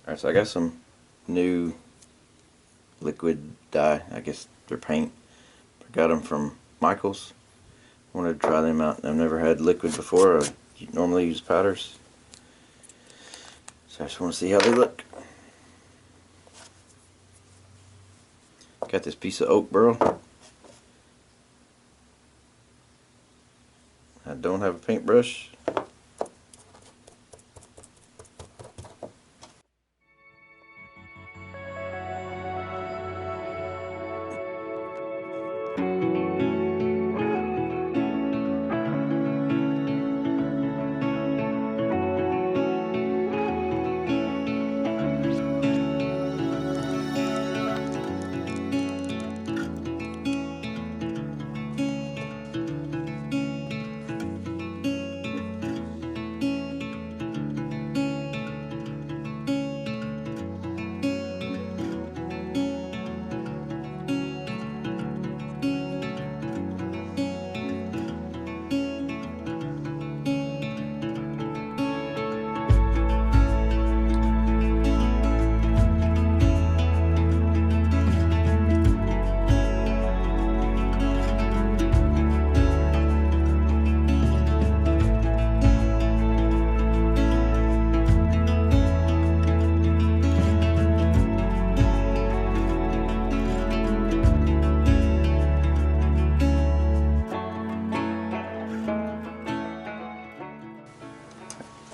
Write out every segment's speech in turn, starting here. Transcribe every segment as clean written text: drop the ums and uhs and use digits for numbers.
Alright, so I got some new liquid dye, I guess they're paint. I got them from Michael's. Wanted to try them out. I've never had liquid before. I normally use powders. So I just want to see how they look. Got this piece of oak burl. I don't have a paintbrush.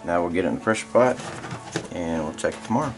Now we'll get it in the pressure pot and we'll check it tomorrow.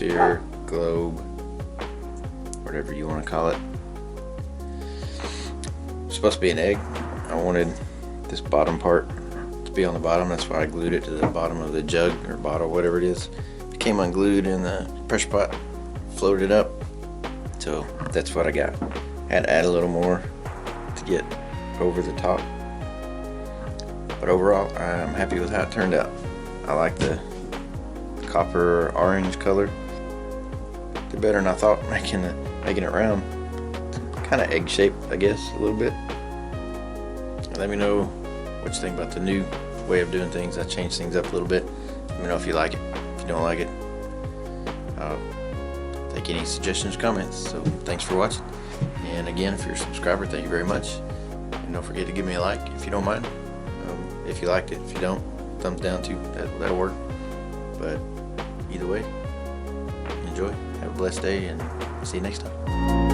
sphere, globe, whatever you want to call it. It's supposed to be an egg. I wanted this bottom part to be on the bottom. That's why I glued it to the bottom of the jug or bottle, whatever it is. It came unglued in the pressure pot, floated it up. So that's what I got. Had to add a little more to get over the top. But overall, I'm happy with how it turned out. I like the copper orange color. Did better than I thought making it round. Kind of egg shaped, I guess, a little bit. Let me know what you think about the new way of doing things. I changed things up a little bit. Let me know if you like it. If you don't like it, take any suggestions, comments. So thanks for watching. And again, if you're a subscriber, thank you very much. And don't forget to give me a like if you don't mind. If you liked it. If you don't, thumbs down too. That'll work. But either way, enjoy. Have a blessed day, and see you next time.